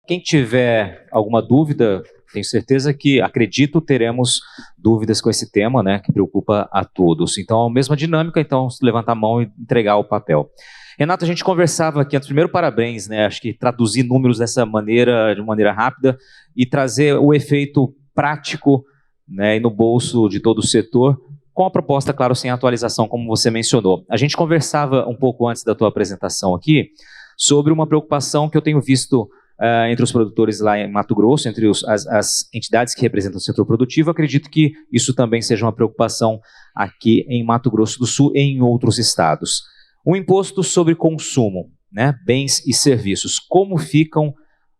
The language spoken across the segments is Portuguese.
Quem tiver alguma dúvida, tenho certeza que, acredito, teremos dúvidas com esse tema, né, que preocupa a todos. Então, a mesma dinâmica, então, levantar a mão e entregar o papel. Renato, a gente conversava aqui antes, primeiro parabéns, né, acho que traduzir números dessa maneira, de maneira rápida, e trazer o efeito prático, né, e no bolso de todo o setor, com a proposta, claro, sem atualização, como você mencionou. A gente conversava um pouco antes da tua apresentação aqui, sobre uma preocupação que eu tenho visto entre os produtores lá em Mato Grosso, entre as entidades que representam o setor produtivo. Acredito que isso também seja uma preocupação aqui em Mato Grosso do Sul e em outros estados. O imposto sobre consumo, né, bens e serviços. Como ficam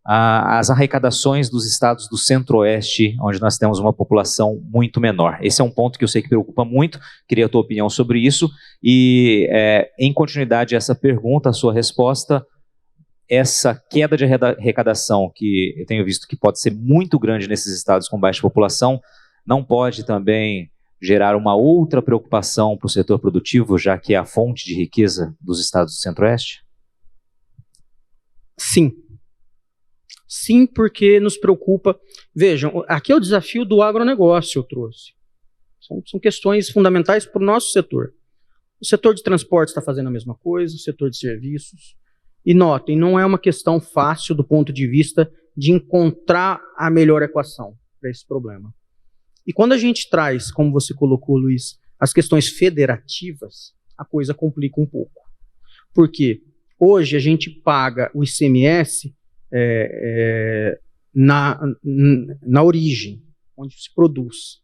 as arrecadações dos estados do Centro-Oeste, onde nós temos uma população muito menor? Esse é um ponto que eu sei que preocupa muito, queria a tua opinião sobre isso. E, em continuidade a essa pergunta, a sua resposta, essa queda de arrecadação que eu tenho visto que pode ser muito grande nesses estados com baixa população, não pode também gerar uma outra preocupação para o setor produtivo, já que é a fonte de riqueza dos estados do Centro-Oeste? Sim. Sim, porque nos preocupa. Vejam, aqui é o desafio do agronegócio, eu trouxe. São questões fundamentais para o nosso setor. O setor de transporte está fazendo a mesma coisa, o setor de serviços. E notem, não é uma questão fácil do ponto de vista de encontrar a melhor equação para esse problema. E quando a gente traz, como você colocou, Luiz, as questões federativas, a coisa complica um pouco. Por quê? Hoje a gente paga o ICMS na origem, onde se produz.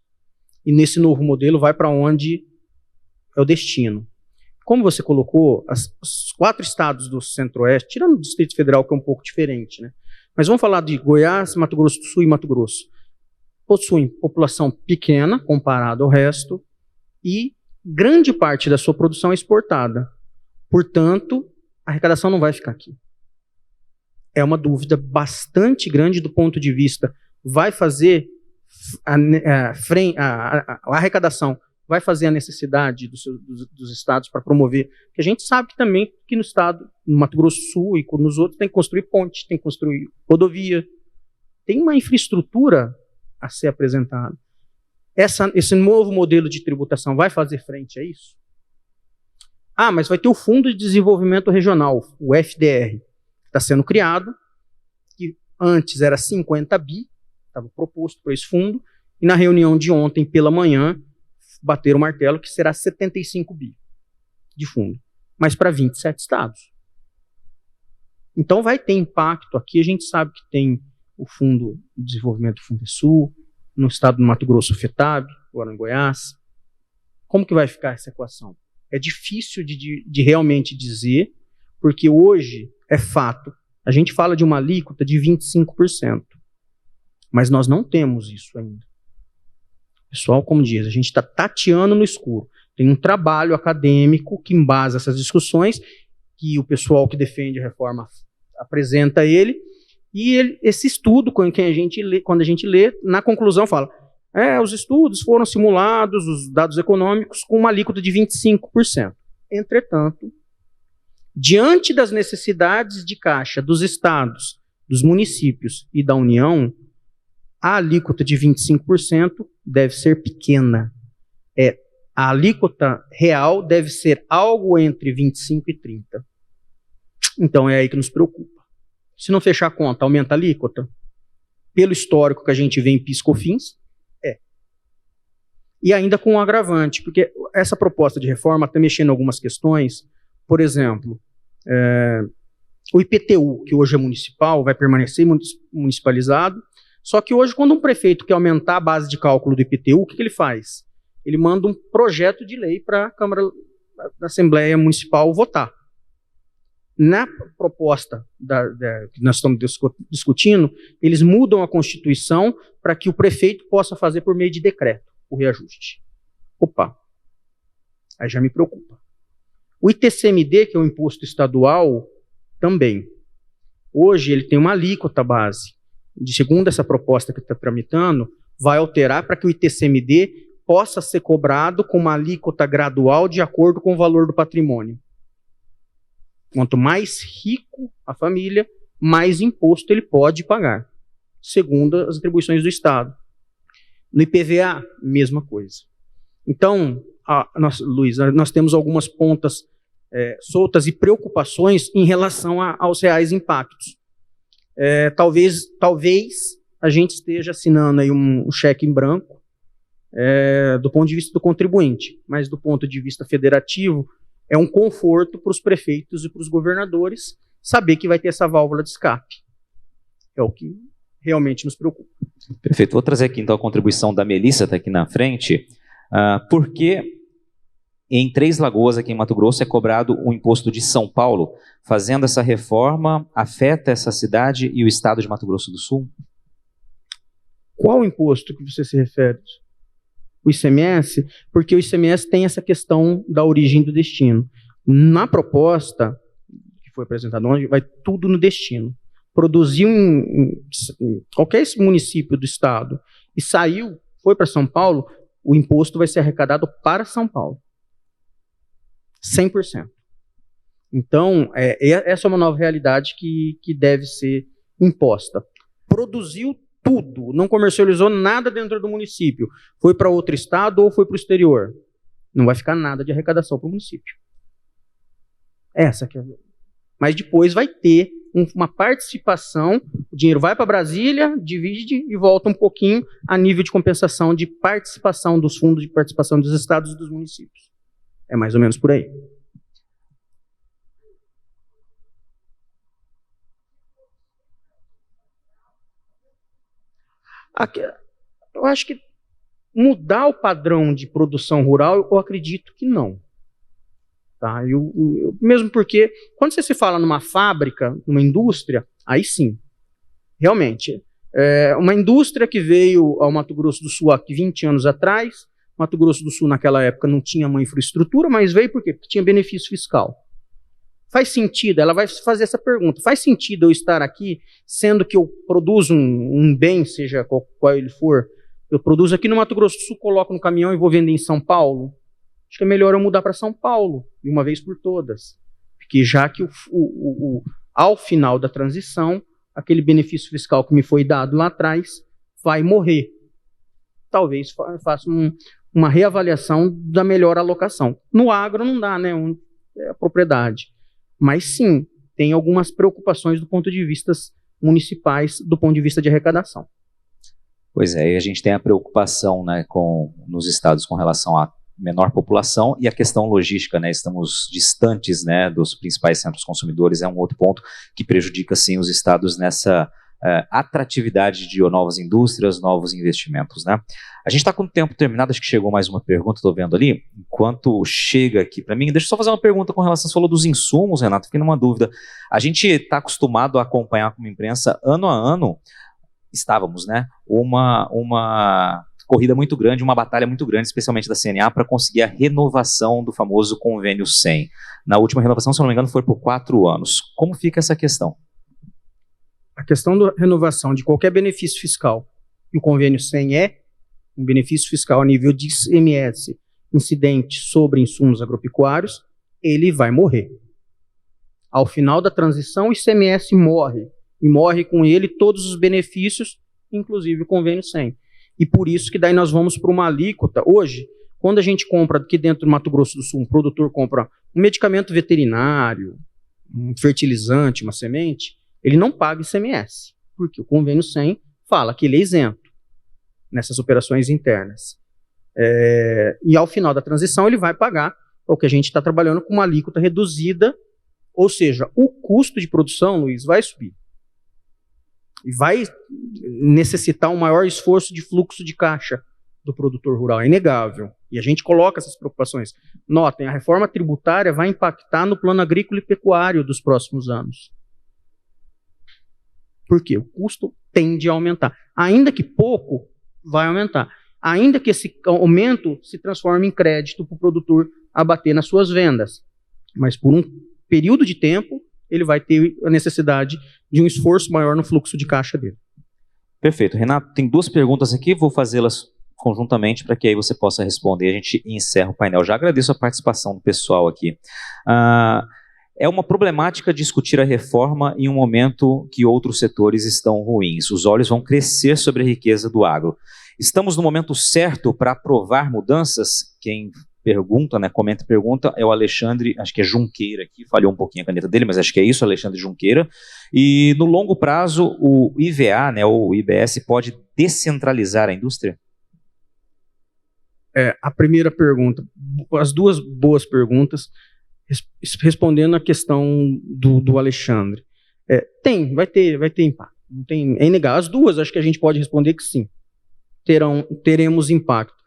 E nesse novo modelo vai para onde é o destino. Como você colocou, os 4 estados do Centro-Oeste, tirando o Distrito Federal, que é um pouco diferente, né? Mas vamos falar de Goiás, Mato Grosso do Sul e Mato Grosso. Possuem população pequena, comparado ao resto, e grande parte da sua produção é exportada. Portanto, a arrecadação não vai ficar aqui. É uma dúvida bastante grande do ponto de vista, vai fazer a arrecadação, vai fazer a necessidade dos estados para promover, porque a gente sabe que também que no estado, no Mato Grosso do Sul e nos outros, tem que construir ponte, tem que construir rodovia, tem uma infraestrutura a ser apresentada. Esse novo modelo de tributação vai fazer frente a isso? Ah, mas vai ter o Fundo de Desenvolvimento Regional, o FDR, que está sendo criado, que antes era 50 bi, estava proposto para esse fundo, e na reunião de ontem pela manhã, bater o martelo que será 75 bi de fundo, mas para 27 estados. Então vai ter impacto aqui, a gente sabe que tem o Fundo de Desenvolvimento Fundesul, no estado do Mato Grosso, o FETAB, agora em Goiás. Como que vai ficar essa equação? É difícil de realmente dizer, porque hoje é fato, a gente fala de uma alíquota de 25%, mas nós não temos isso ainda. Pessoal, como diz, a gente está tateando no escuro. Tem um trabalho acadêmico que embasa essas discussões, que o pessoal que defende a reforma apresenta ele, e esse estudo, quando a gente lê, na conclusão fala, os estudos foram simulados, os dados econômicos, com uma alíquota de 25%. Entretanto, diante das necessidades de caixa dos estados, dos municípios e da União, a alíquota de 25% deve ser pequena. A alíquota real deve ser algo entre 25% e 30%. Então é aí que nos preocupa. Se não fechar a conta, aumenta a alíquota? Pelo histórico que a gente vê em PIS/COFINS, E ainda com um agravante, porque essa proposta de reforma está mexendo em algumas questões. Por exemplo, o IPTU, que hoje é municipal, vai permanecer municipalizado. Só que hoje, quando um prefeito quer aumentar a base de cálculo do IPTU, o que ele faz? Ele manda um projeto de lei para a Câmara da Assembleia Municipal votar. Na proposta que nós estamos discutindo, eles mudam a Constituição para que o prefeito possa fazer por meio de decreto o reajuste. Opa, aí já me preocupa. O ITCMD, que é o imposto estadual, também. Hoje ele tem uma alíquota base. Segundo essa proposta que está tramitando, vai alterar para que o ITCMD possa ser cobrado com uma alíquota gradual de acordo com o valor do patrimônio. Quanto mais rico a família, mais imposto ele pode pagar, segundo as atribuições do Estado. No IPVA, mesma coisa. Então, Luiz, nós temos algumas pontas soltas e preocupações em relação aos reais impactos. Talvez a gente esteja assinando aí um cheque em branco do ponto de vista do contribuinte, mas do ponto de vista federativo, é um conforto para os prefeitos e para os governadores saber que vai ter essa válvula de escape. É o que realmente nos preocupa. Perfeito. Vou trazer aqui então a contribuição da Melissa, está aqui na frente. Por que em Três Lagoas, aqui em Mato Grosso, é cobrado o imposto de São Paulo? Fazendo essa reforma, afeta essa cidade e o estado de Mato Grosso do Sul? Qual imposto que você se refere? O ICMS? Porque o ICMS tem essa questão da origem do destino. Na proposta que foi apresentada ontem, vai tudo no destino. Produziu em qualquer município do estado e foi para São Paulo, o imposto vai ser arrecadado para São Paulo. 100%. Então, essa é uma nova realidade que deve ser imposta. Produziu tudo, não comercializou nada dentro do município, foi para outro estado ou foi para o exterior. Não vai ficar nada de arrecadação para o município. Essa que é. Mas depois vai ter uma participação, o dinheiro vai para Brasília, divide e volta um pouquinho a nível de compensação de participação dos fundos de participação dos estados e dos municípios. É mais ou menos por aí. Eu acho que mudar o padrão de produção rural, eu acredito que não. Tá? Mesmo porque, quando você se fala numa fábrica, numa indústria, aí sim. Realmente. Uma indústria que veio ao Mato Grosso do Sul há 20 anos atrás, Mato Grosso do Sul naquela época não tinha uma infraestrutura, mas veio por quê? Porque tinha benefício fiscal. Faz sentido, ela vai fazer essa pergunta, faz sentido eu estar aqui, sendo que eu produzo um bem, seja qual ele for, eu produzo aqui no Mato Grosso do Sul, coloco no caminhão e vou vender em São Paulo? Acho que é melhor eu mudar para São Paulo, de uma vez por todas. Porque já que ao final da transição, aquele benefício fiscal que me foi dado lá atrás vai morrer. Talvez faça uma reavaliação da melhor alocação. No agro não dá, né? É a propriedade. Mas sim, tem algumas preocupações do ponto de vista municipais, do ponto de vista de arrecadação. Pois é, e a gente tem a preocupação, né, nos estados com relação à menor população e a questão logística, né, estamos distantes, né, dos principais centros consumidores, é um outro ponto que prejudica, sim, os estados nessa atratividade de novas indústrias, novos investimentos, né. A gente está com o tempo terminado, acho que chegou mais uma pergunta, estou vendo ali, enquanto chega aqui para mim, deixa eu só fazer uma pergunta com relação, você falou dos insumos, Renato, fiquei numa dúvida, a gente está acostumado a acompanhar como imprensa, ano a ano, estávamos, né, uma corrida muito grande, uma batalha muito grande, especialmente da CNA, para conseguir a renovação do famoso convênio 100. Na última renovação, se eu não me engano, foi por 4 anos. Como fica essa questão? A questão da renovação de qualquer benefício fiscal, e o convênio 100 é um benefício fiscal a nível de ICMS incidente sobre insumos agropecuários, ele vai morrer. Ao final da transição, o ICMS morre, e morre com ele todos os benefícios, inclusive o convênio 100. E por isso que daí nós vamos para uma alíquota. Hoje, quando a gente compra aqui dentro do Mato Grosso do Sul, um produtor compra um medicamento veterinário, um fertilizante, uma semente, ele não paga ICMS, porque o convênio 100 fala que ele é isento nessas operações internas. E ao final da transição ele vai pagar o que a gente está trabalhando com uma alíquota reduzida, ou seja, o custo de produção, Luiz, vai subir. E vai necessitar um maior esforço de fluxo de caixa do produtor rural, é inegável. E a gente coloca essas preocupações. Notem, a reforma tributária vai impactar no plano agrícola e pecuário dos próximos anos. Por quê? O custo tende a aumentar. Ainda que pouco, vai aumentar. Ainda que esse aumento se transforme em crédito para o produtor abater nas suas vendas. Mas por um período de tempo, ele vai ter a necessidade de um esforço maior no fluxo de caixa dele. Perfeito. Renato, tem 2 perguntas aqui, vou fazê-las conjuntamente para que aí você possa responder, a gente encerra o painel. Já agradeço a participação do pessoal aqui. É uma problemática discutir a reforma em um momento que outros setores estão ruins. Os olhos vão crescer sobre a riqueza do agro. Estamos no momento certo para aprovar mudanças? Quem pergunta, né, comenta e pergunta, é o Alexandre, acho que é Junqueira aqui, falhou um pouquinho a caneta dele, mas acho que é isso, Alexandre Junqueira. E no longo prazo, o IVA, né, ou o IBS, pode descentralizar a indústria? A primeira pergunta, as duas boas perguntas, respondendo a questão do Alexandre. Vai ter impacto. Não tem, é inegável. As duas, acho que a gente pode responder que sim. Teremos impacto.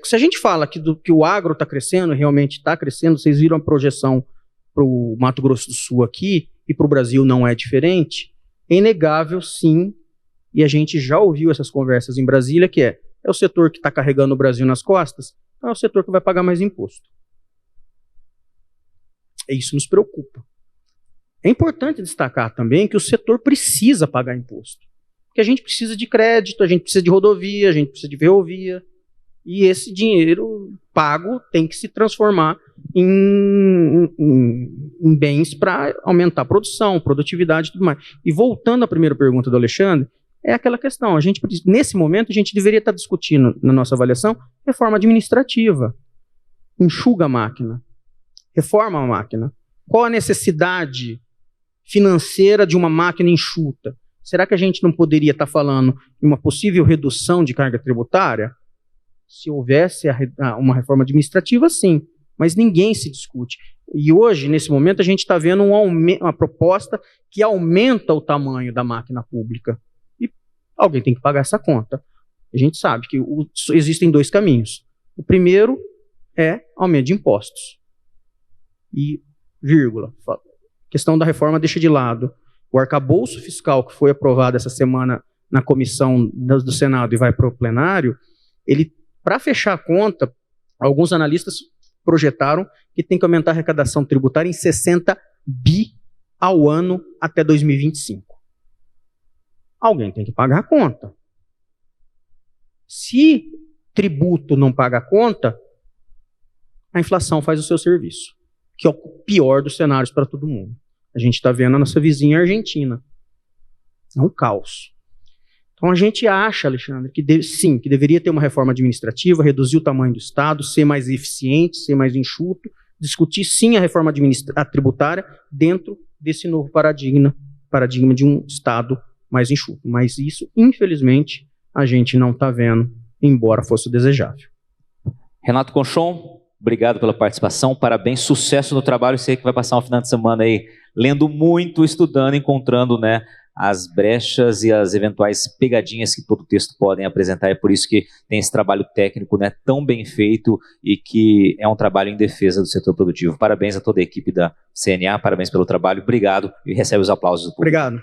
Se a gente fala que o agro está crescendo, realmente está crescendo, vocês viram a projeção para o Mato Grosso do Sul aqui, e para o Brasil não é diferente, é inegável, sim, e a gente já ouviu essas conversas em Brasília, que é o setor que está carregando o Brasil nas costas, então é o setor que vai pagar mais imposto. Isso nos preocupa. É importante destacar também que o setor precisa pagar imposto. Porque a gente precisa de crédito, a gente precisa de rodovia, a gente precisa de ferrovia. E esse dinheiro pago tem que se transformar em bens para aumentar a produção, produtividade e tudo mais. E voltando à primeira pergunta do Alexandre, é aquela questão. Nesse momento, a gente deveria estar discutindo, na nossa avaliação, reforma administrativa. Enxuga a máquina. Reforma a máquina. Qual a necessidade financeira de uma máquina enxuta? Será que a gente não poderia estar falando em uma possível redução de carga tributária? Se houvesse uma reforma administrativa, sim. Mas ninguém se discute. E hoje, nesse momento, a gente está vendo uma proposta que aumenta o tamanho da máquina pública. E alguém tem que pagar essa conta. A gente sabe que existem dois caminhos. O primeiro é aumento de impostos. E, vírgula, questão da reforma deixa de lado. O arcabouço fiscal que foi aprovado essa semana na comissão do Senado e vai para o plenário, para fechar a conta, alguns analistas projetaram que tem que aumentar a arrecadação tributária em 60 bi ao ano até 2025. Alguém tem que pagar a conta. Se tributo não paga a conta, a inflação faz o seu serviço, que é o pior dos cenários para todo mundo. A gente está vendo a nossa vizinha Argentina. É um caos. Então a gente acha, Alexandre, que sim, que deveria ter uma reforma administrativa, reduzir o tamanho do Estado, ser mais eficiente, ser mais enxuto, discutir sim a reforma tributária dentro desse novo paradigma de um Estado mais enxuto. Mas isso, infelizmente, a gente não está vendo, embora fosse desejável. Renato Conchon, obrigado pela participação, parabéns, sucesso no trabalho. Sei que vai passar um final de semana aí lendo muito, estudando, encontrando, né, as brechas e as eventuais pegadinhas que todo texto podem apresentar. É por isso que tem esse trabalho técnico, né, tão bem feito e que é um trabalho em defesa do setor produtivo. Parabéns a toda a equipe da CNA, parabéns pelo trabalho, obrigado e recebe os aplausos do público. Obrigado.